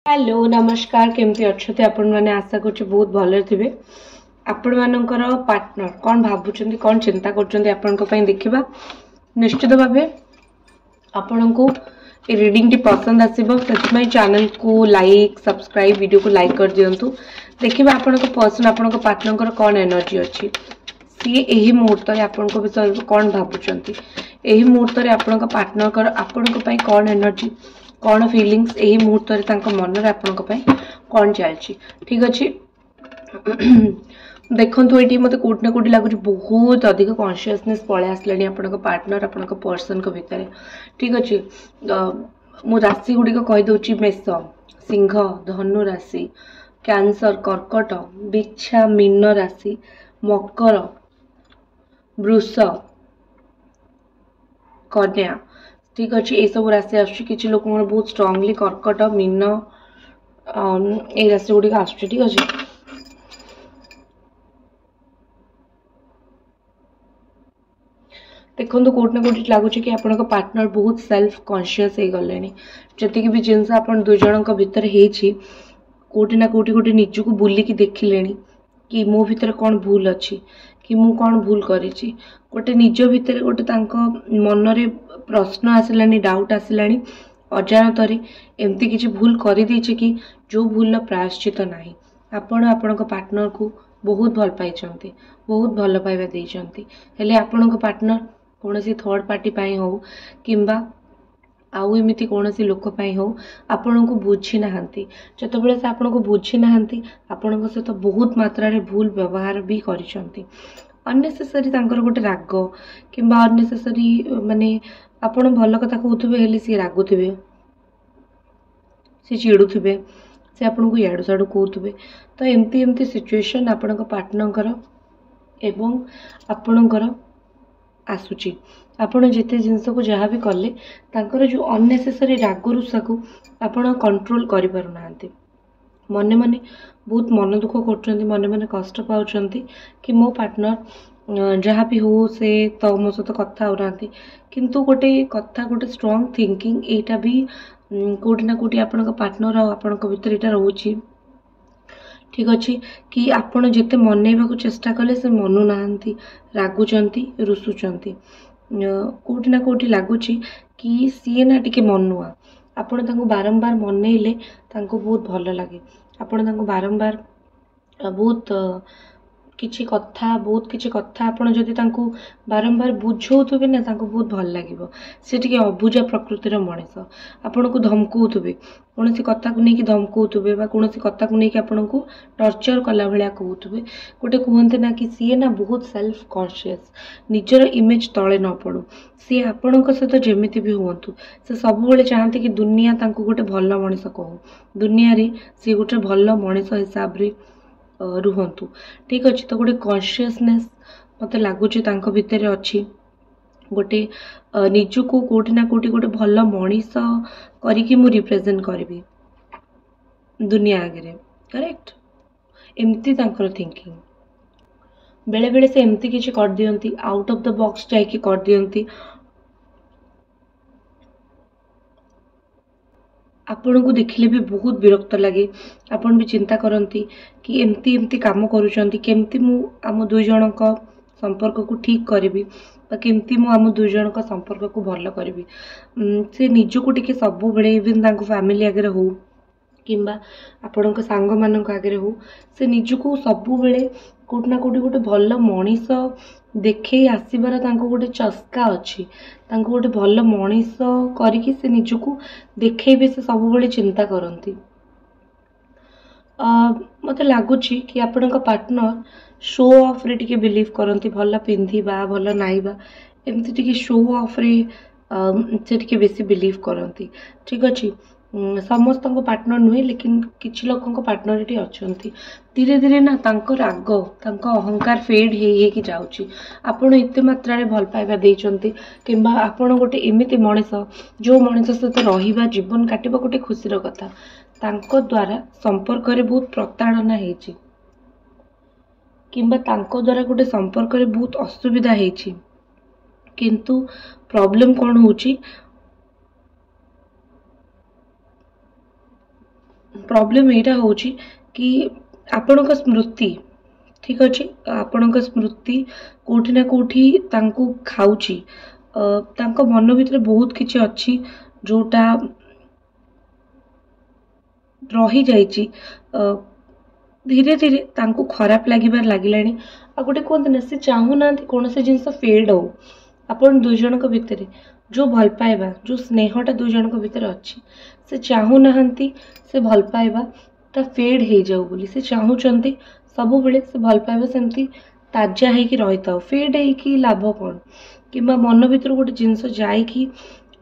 Hello नमस्कार केमती अच्छे आपण मैंने आशा कर बहुत भले थे आपण मानकर पार्टनर कौन भावुं कौन चिंता कर देखा निश्चित भाव आपण को रीडिंग टी पसंद आसो से चैनल को लाइक सब्सक्राइब वीडियो को लाइक कर दिंतु देखिए आपण पर्सन आपण पार्टनर कौन एनर्जी अच्छी सी यही मुहूर्त आपण विषय कौन भावुं यही मुहूर्त आपण पार्टनर आपण कौन एनर्जी कौन फिलिंग्स यही मुहूर्त मन आपण कौन चलती ठीक अच्छे देखो ये मत कौट ना कौट लगुच बहुत अधिक कॉन्शियसनेस पलि आसलानी आपण पार्टनर आपण पर्सन को भितर ठीक अच्छे मु राशि गुड़िक कहीदे मेष सिंह धनु राशि कैंसर कर्कट बिच्छा मीन राशि मकर वृष कन्या ठीक अच्छे ये सब राशि आसुच्ची लोक बहुत स्ट्रांगली कर्कट मीन ये राशि गुड़िक आस ठीक अच्छे देखो कौट ना कौट लगुच कि आपण पार्टनर बहुत सेल्फ कॉन्शियस हो गले जी भी जिनस आप दुई जन भितर होटी ना कौटी गोटे निजक बुलिकी देखिले कि मो भितर कौन भूल अच्छी कि मु कौन भूल करी गोटे निज भितर गोटे मन रे प्रश्न आसलानी डाउट आसलानी अजाणत एमती किसी भूल कर देछे कि जो भूल प्रायश्चित नाही आपण आपण पार्टनर को बहुत भल पाई बहुत भल पाइबा देइछंती हेले आपण पार्टनर कौन सी थर्ड पार्टी पाई हो किंबा आउ एमती कौन सी लोक पाई हो आपण को बुझी नहांती जतबेले से आपण को बुझी नहांती आपण सहित बहुत मात्रा रे भूल व्यवहार भी करिसंती अननेसेसरी तांकर गोटे राग किंबा अननेसेसरी माने आपण भल कथा कहउथबे हेले सी रागुथबे सी चिड़ुथबे से आपण को याडू साडू कहउथबे तो एमती एमती सिचुएशन आपण पार्टनर एवं आपणकर आसुची आपण जिते जिनस को जहाँ भी कले तांकर जो अननेसेसरी राग रुषा को आपण कंट्रोल करि पारु नांती मने मने बहुत मन दुख कर मने मने कष्ट पाउछंती कि मो पार्टनर जहाँ भी हो से तो मो सहित कथा होना किंतु गोटे कथा गोटे स्ट्रांग थिंकिंग एटा भी कोटी ना कोटी आपण पार्टनर आपण भीतर एटा रहउची ठीक अच्छे कि आपण जिते मनइबा चेष्टा कले से मनु नाहंती रागुचंती रुसुचंती कोटी ना कोटी लगुच कि सी ना टिके मनुआ आपण तांको बारंबार मनइले तांको बहुत भल लगे आपण तांको बारंबार बहुत किछि कथा आपण जदि तांको बारंबार बुझौथबे ना तांको बहुत भल लागिवो से टिके अबुझा प्रकृतिर मଣିଷ आपण को धमकौथबे कौन सी कथा को लेकिन धमकौथबे बा कौन सी कथा को लेकिन आपण को टर्चर कला भलिया कहउथबे गोटे कहते ना कि सी ना बहुत सेल्फ कॉन्शियस निजर इमेज तले न पड़ू सी आपण सहित जेमिति भी हुंतु से सब बेले चाहते कि दुनिया तांको गोटे भल मଣିଷ कहू दुनिया रे सी गोटे भल मଣିଷ हिसाब रे रुहंतु ठीक अच्छे तो गोटे कॉन्शियसनेस मत लगुच भितर अच्छी गोटे निजको कोटी ना कोटी गोटे भल मଣିଷ करिकी मु रिप्रेजेंट करी दुनिया आगे करेक्ट एमती तांकर थिंकिंग बेले बेले से एमती किसी कर दियंती आउट ऑफ द बॉक्स जाइकी कर दियंती आपण को देखिले भी बहुत विरक्त लगे आपण भी चिंता करती कि एमती एमती काम करूचंती केमती मु आम दुई जन संपर्क को ठीक करी केमती मु आम दुई जन संपर्क को भल करी से निजको टिके सब बेले इवन तांको फैमिली आगे हो किंबा आपण सांग मान आगे हो से निजको सब बेले कोट ना कोटी गोटे भल मଣିଷ देखे आसबार तांको गोटे चस्का अच्छी तांको गोटे भल मଣିଷ करिकी से निजको देखेबे से सब बेले चिंता करती मत लगुच कि आपण पार्टनर शो ऑफ रे टिके बिलीव करती भल पिंधिबा भल नाइबा एमती टिके शो ऑफ रे से टिके बेसी बिलीव करती ठीक अच्छे समस्त पार्टनर नुहे लेकिन किछि लोक पार्टनर ये अच्छा धीरे धीरे ना तांको राग तांको अहंकार फेड हो जाउची आपण एते मात्रा रे भल पाइबा देइचंती किंबा आपण गोटे एमिति मଣିଷ जो मଣିଷ सहित रहिबा जीवन काटिबा गोटे खुशीर कथा तांको द्वारा संपर्क रे बहुत प्रताड़ना हेची किंबा तांको द्वारा गोटे संपर्क रे बहुत असुविधा हेची किंतु प्रॉब्लम कौन होची प्रॉब्लम एटा होची कि आपणक स्मृति ठीक अच्छे आपणक स्मृति कोठी ना कोठी तांको खाऊची तांको मन भितर बहुत किछि अच्छी जोटा रही जाइची धीरे धीरे तांको खराब लागिबार लागिलानी आ गोटे कहते ना से चाहू ना कौन से जिनस फेड हो आपण दुई जन भितर जो भल पाइबा जो स्नेहटा दुई जन भितर अच्छी से चाहू ना से भल पाइबा ता फेड हो जाऊ बोली से चाहूचंती सब बेले से भल पाइबा सेमती ताजा होगी रही था फेड होगी लाभ कौन कि मन भर गोटे जिनस जाइकी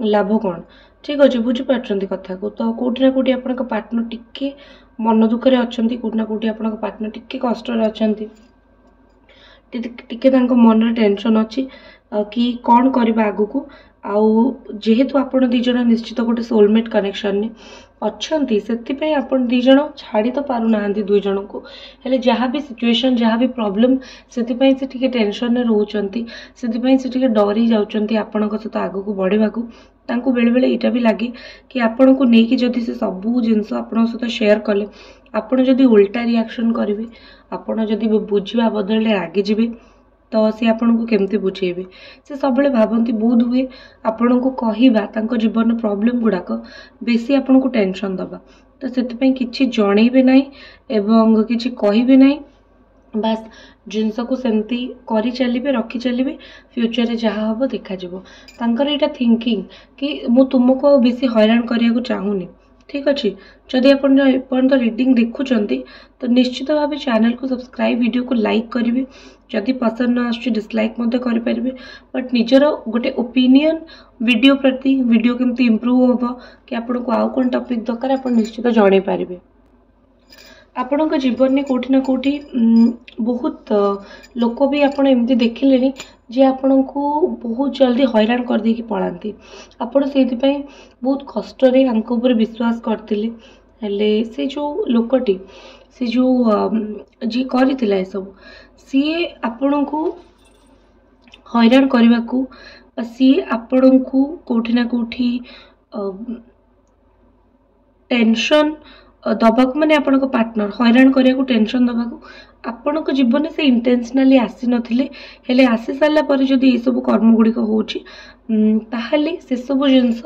लाभ कौन ठीक अच्छे बुझीपार कथा को तो कौटि ना कौटि आप पार्टनर टिके मन दुखरे अच्छा कौटि ना कौटि आप पार्टनर टिके कष्ट अच्छा टिके मन टेंशन अच्छी कि कौन करबा आगु को आउ जेहेतु आपण दी जण निश्चित गोटे सोलमेट कनेक्शन ने अच्छी से आपण दी जण छाड़ी तो पारु नांदी दुई जन को हेले जहाँ भी सिचुएशन जहाँ भी प्रॉब्लम से टिके टेंशन ने रोचंती से टिके डरी जाउचंती आपण सहित आगु को बढ़ेबा को तांको बेले बेले इटा भी लगे कि आपण को नेकी जदि से सबू जिनस आपण सहित शेयर कले आपण जदि उल्टा रिएक्शन करेंगे आपण जदि बुझा बदल रागी जिवे तो सी आपण को केमती बुझेबे से सब भावती बोध हुए आपण को कहवा तांको जीवन प्रॉब्लम गुड़ाक बेसी आपण को टेंशन दबा तो से किछि जणेबे नाही एवं किछि कहिबे नाही बास जिनस को सेमती करी चलिए रखी चलिए फ्यूचर रे जहाँ हम देखा तांकर एटा थिंकिंग कि मु तुमको बेसी हैरान करिया चाहूनी ठीक अच्छे जदि आप रीडिंग देखुंत तो निश्चित भाव चैनल को सब्सक्राइब वीडियो को लाइक करेंगे जदि पसंद न आसुची डिसलाइक करेंगे बट निजर गोटे ओपिनियन वीडियो प्रति वीडियो केमती इम्प्रूव हम कि आपको आउ कौन टॉपिक दरकार आप निश्चित जन पारे आपण जीवन में कौटि ना कौटि बहुत लोक भी आपण एमती देखिले जे आपण को बहुत जल्दी हैरान कर देकी पलांती आपण से बहुत कष्ट ऊपर विश्वास करते हेले से जो लोकटी से जो जी करथिला ए सब सी आपण को हैरान करने को सी आपण को कौटि ना कौटि टेंशन दबा माने आपण को पार्टनर हैरान करिया को टेंशन दबा को आपण को जीवन से इंटेंशनली आसी नथिले हेले आसी सारला पर जदि ए सब कर्म गुडी को होची ताहले से सब जिंस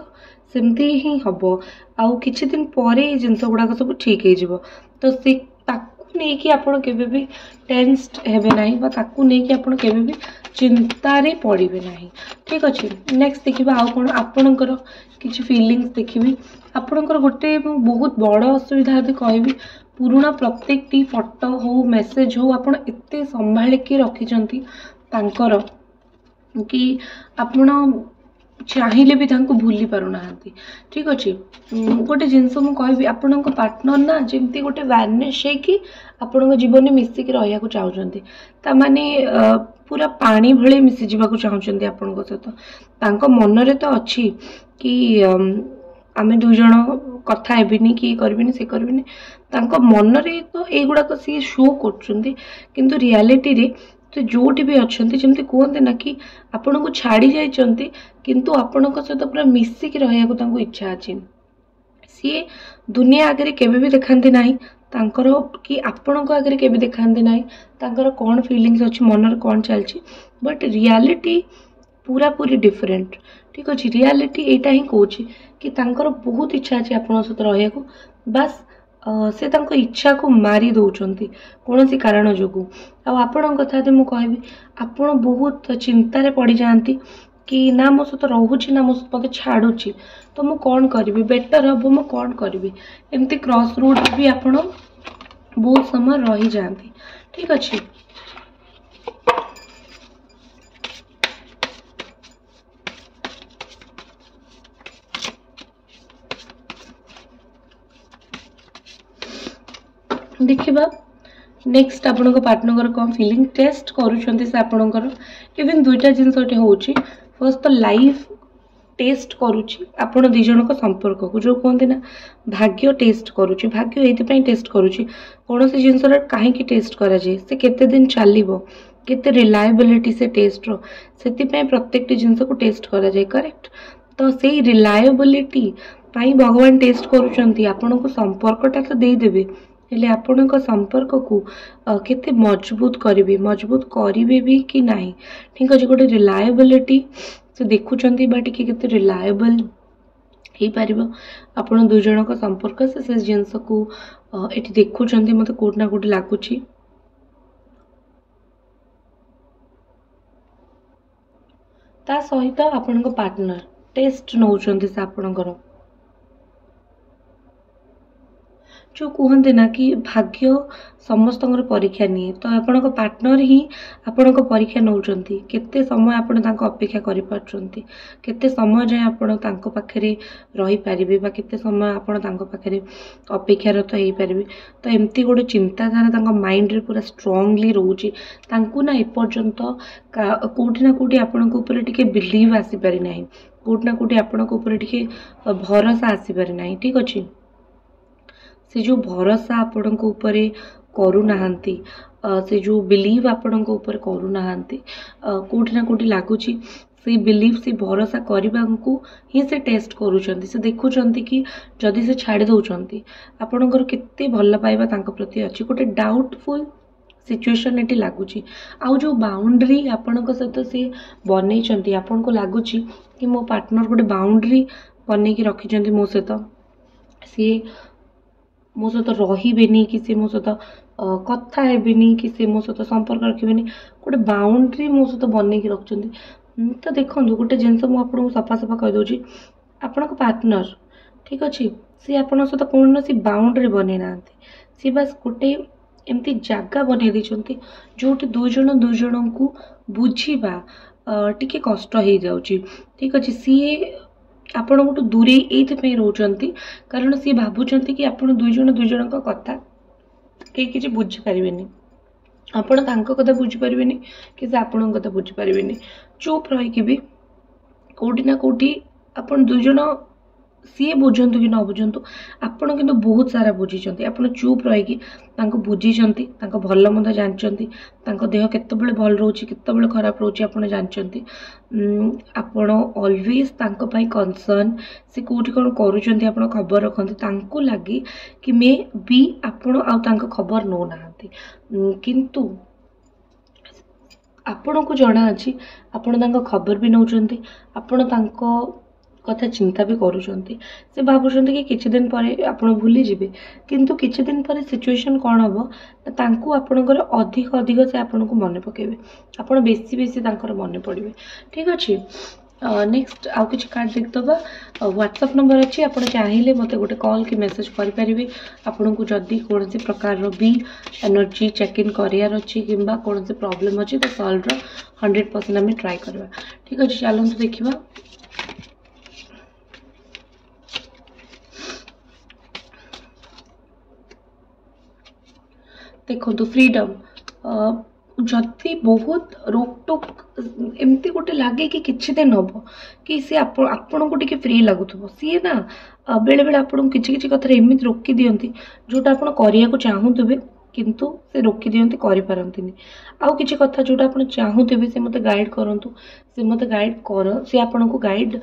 सेमती ही हबो आउ किछि दिन परे ए जिंस गुडा को सब ठीक हे जिवो तो से ताकू नै कि आपण केबे भी टेंस्ड हेबे नाही बा ताकू नै कि आपण केबे भी चिंता रे पड़िबे नाही ठीक अछि नेक्स्ट देखिबा आउ कोन आपणकर किछि फीलिंग्स देखिबी आपणकर गोटे बहुत बड़ असुविधा यदि कहबी पुराना प्रत्येक टी फोटो हो मेसेज हो आपण एते संभाल के रखिचंती तांकर कि आपण चाहिए भी तांको भूली पारु नाहंती ठीक अच्छे गोटे जिनस मु कहबी आपण पार्टनर ना जमती गोटे वार्निश है कि आपण जीवन में मिसिक रहिया को चाहउचंती ता माने पूरा पानी भले मिसी जीवा को चाहउचंती आपण सहित तांको मन रे तो अच्छी कि आमे दुई जन कथा हेबिनी कि करबिनी से करबिनी तांको मन रे तो एगुड़ा को सी शो करचंती किंतु रियलिटी रे तो जोटी भी अच्छा जमी कहते ना कि आपण को छाड़ी जाइंट किंतु आपण सहित पूरा मिसिक रहा इच्छा अच्छी सी दुनिया आगे केबे भी देखती ना तांकर कि आपण को आगे केबे देखती ना तांकर कौन फीलिंग्स अच्छी मन कौन चलती बट रियलिटी पूरा पूरी डिफरेंट ठीक अच्छे रियलिटी एटा ही कौच कि तांकर बहुत इच्छा अच्छी आपण सहित रहा को बस से तांको इच्छा को मारी दौरान कौन सी कारण जो आपण कथा मुझे कहबी आपण बहुत चिंतार पड़ जाती कि ना मो सहित रोची ना मो मत छाड़ुची तो मु कौन करी बेटर हम मु कौन करी एमती क्रॉस रोड भी आपण बहुत समय रही जाती ठीक अच्छे देखिबा नेक्स्ट आपण पार्टनर कौन फीलिंग टेस्ट करूछंती से आपणकर इवन दुईटा जिनस होची फर्स्ट तो लाइफ टेस्ट करुची आपण दी जन संपर्क को जो कहते ना भाग्य टेस्ट करुची भाग्य ये टेस्ट करुची कौन से जिनस कहीं टेस्ट करा जाए से केते दिन चलिबो केते रिलायबिलिटी से टेस्ट रो से प्रत्येक जिनस को टेस्ट करा जाए करेक्ट तो से रिलायबिलिटी ପାଇଁ ଭଗବାନ ଟେଷ୍ଟ କରୁଛନ୍ତି। ଆପଣଙ୍କୁ ସମ୍ପର୍କଟା ତ ଦେଇଦେବେ, ହେଲେ ଆପଣଙ୍କ ସମ୍ପର୍କକୁ କେତେ ମଜବୁତ କରିବେ ବି କି ନାହିଁ। ଠିକ୍ ଅଛି, ଗୋଟେ ରିଲାଏବିଲିଟି ସେ ଦେଖୁଛନ୍ତି ବା ଟିକେ କେତେ ରିଲାଏବଲ୍ ହେଇପାରିବ ଆପଣ ଦୁଇ ଜଣଙ୍କ ସମ୍ପର୍କ। ସେ ଜିନିଷକୁ ଏଠି ଦେଖୁଛନ୍ତି, ମୋତେ କୋଉଠି ନା କୋଉଠି ଲାଗୁଛି। ତା ସହିତ ଆପଣଙ୍କ ପାର୍ଟନର ଟେଷ୍ଟ ନେଉଛନ୍ତି ସେ ଆପଣଙ୍କର। जो कहते ना कि भाग्य समस्तଙ୍କର परीक्षा निए, तो आपणक पार्टनर ही आपणक परीक्षा नौचंती। केते समय आपण तांको अपेक्षा करि पारछंती, केते समय जाय आपण तांको पाखरे रही पारिबे बा केते समय आपण तांको पाखरे अपेक्षारत हेई पारिबे। तो एमती गोटे चिंताधारा तांको माइंड रे पूरा स्ट्रांगली रहउची। तांको ना एपर्यंत कोठी ना कोठी आपणक ऊपर टिके बिलीव आसी पारि नाही, कोठी ना कोठी आपणक ऊपर टिके भरोसा आसी पारि नाही। ठीक अछि, से जो भरोसा आपणक ऊपर करूनाहांती, से जो बिलीव आपणक ऊपर करूनाहांती, कोठी ना कोठी लागुची से बिलीव से भरोसा करने ही से टेस्ट करूछंती। से देखुछंती कि जदि से छाड़ी दउछंती आपणकर केते भल पाइबा तांको प्रति अछि। गोटे डाउटफुल सिचुएशन एटी लागुची। आउ जो बाउंड्री आपणक सहित से बनैछंती, आपनको लागुची कि मो पार्टनर गोटे बाउंड्री बनै कि रखिछंती मो सहित, सी मो सहित रहिबेनी कि से मो सहित कथा हेबिनी कि से मो सहित संपर्क रखिबेनी, गोटे बाउंड्री मो सहित बनै कि रखिछंती। तो देखो गोटे जिनस मुझे सफा सफा कहीदे, आपण पार्टनर ठीक अच्छे सी आपण सहित कौन सी बाउंड्री बनै ना, सी बस गोटे एमती जगह बनै देछंती जोटी दुई जन को बुझीबा टिके कष्ट हो जाउची। ठीक अच्छे, सी आपण गोटे दूरे ये रोचंती कारण सी भावुंट कि आपण दुई जन कथा कहीं किसी बुझी पारिबेनी, आपण तांको कथा बुझी पारिबेनी कि से आपण कथा बुझी पारिबेनी। चुप रही भी कोठी ना कोठी आपण दुई जन सी बुझंतु कि न बुझंतु आपण किंतु बहुत सारा बुझीचंती। आपण चुप रही तांको बुझीचंती, तांको भल मंद जानचंती, तांको देह केतेबेले भल रहउची केतेबेले खराब रहउची आपण जानचंती। आपण ऑलवेज तांको पई कंसर्न, से कोठी कोन करूचंती आपण खबर रखंती। तांको लागी कि मे बी आपण आ तांको खबर नो नाहंती, किंतु आपण को जना अच्छी आपण तांको खबर भी नौचंती, आपण तांको कथा चिंता भी करूचंती। से भावुचंती कि किछि दिन परे आपण भूली जिबे, किंतु किछि दिन परे सिचुएशन कोन हबो तांको आपणकर अधिक अधिक से आपण को मने पकेबे, आपण बेसी बेसी तांकर मने पड़िबे। ठीक अछि, नेक्स्ट आउ किछि कार्ड देखदबा। व्हाट्सएप नंबर अच्छी, आप चाहिए मत गोटे कॉल कि मेसेज करेंगे। आपन को जदि कौन सी प्रकार भी एनर्जी चेक इन करार अच्छी कि कौन सी प्रॉब्लम अच्छी तो सॉल्व 100% आम ट्राए करवा। ठीक अच्छे, चलते देखा। देखो फ्रीडम, जदि बहुत रोकटोक एमती गोटे लगे कि किछि दिन हम कि सी आपण को टिके फ्री लगुथबो, सी ना बेले बेले आपन किछि किछि कथा एमिति रोकी दियंती जोटा आपण करिया को चाहूथबे किंतु से रोकी दियंती करि पारंतिनी। आउ किछि कथा जोटा आपण चाहूथबे से मते गाइड करंतु, से मते गाइड कर, से आपण को गाइड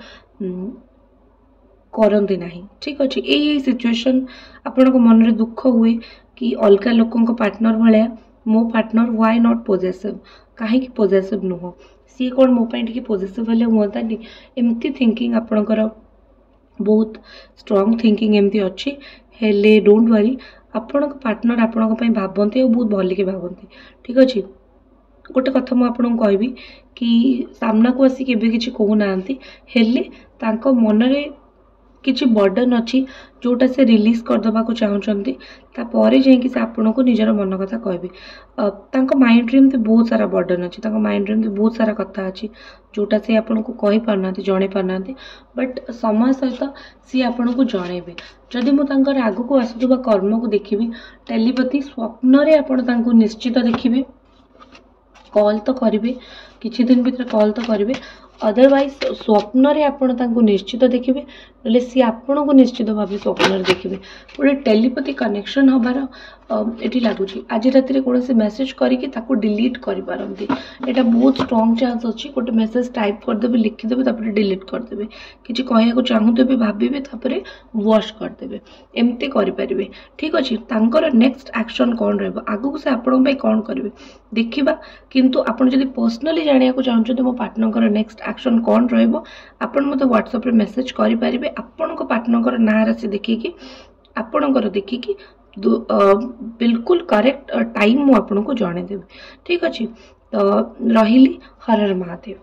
करंती नाही। ठीक अछि, एई सिचुएशन आपण को मन रे दुख हुए कि अलगा लोकन को पार्टनर भलिया मो पार्टनर व्हाई नॉट पॉजिटिव, कहीं पॉजिटिव नुह, सी कौन मो टे पॉजिटिव हेले हुआंतानी, एमती थिंकिंग आपणकर बहुत स्ट्रांग थिंकिंग एमती अच्छी। हेले डोंट वरी, आपण पार्टनर आपण भावती और बहुत भल के भावती। ठीक अच्छे, गोटे कथा मुझे कहबी कि सामना को आसिक किसी कहूना हेले तांको मनरे किसी बर्डन अच्छी जोटा से रिलीज करदे को चाहूँगी, तापर जाकि से आपन को निजर मन कथा कहबे। माइंड रे एमती बहुत सारा बर्डन अच्छी, माइंड रे एमती बहुत सारा कथा अच्छी जोटा से आपन को कहि पारना जणे पारना, बट समय सहित सी आपन को जणेबे। जदि मुझे आग को आसुवा कर्म को देखी टेलीपैथी स्वप्न रे आपन तांको निश्चित देखिए, कॉल तो करेंगे किछि दिन भीतर कॉल तो करेंगे, अदरवाइज स्वप्न रे आपण तांको निश्चित देखिए, ना सी आपण को निश्चित भाव स्वप्न देखिए। गोटे टेलीपैथी कनेक्शन हबार एटी लगुच आज रात कौन मेसेज करके डिलीट करें यहाँ बहुत स्ट्रॉन्ग चांस अच्छी गोटे मेसेज टाइप करदे लिखिदेवे डिलीट करदे किसी कहना चाहूबे भावे वॉश करदे एमती करें ठीक अच्छे नेक्स्ट एक्शन कौन रगू से आपण कौन करेंगे देखा किंतु आपड़ जब पर्सनाली जाना चाहते मो पार्टनर नेक्स्ट एक्शन कौन रन मत व्हाट्सएप मेसेज करेंगे आपण पार्टनर ना राशि देखिकी आपणकर देखिकी बिल्कुल करेक्ट टाइम मुझे जनईदेवी ठीक अच्छे तो रही हर हर महादेव।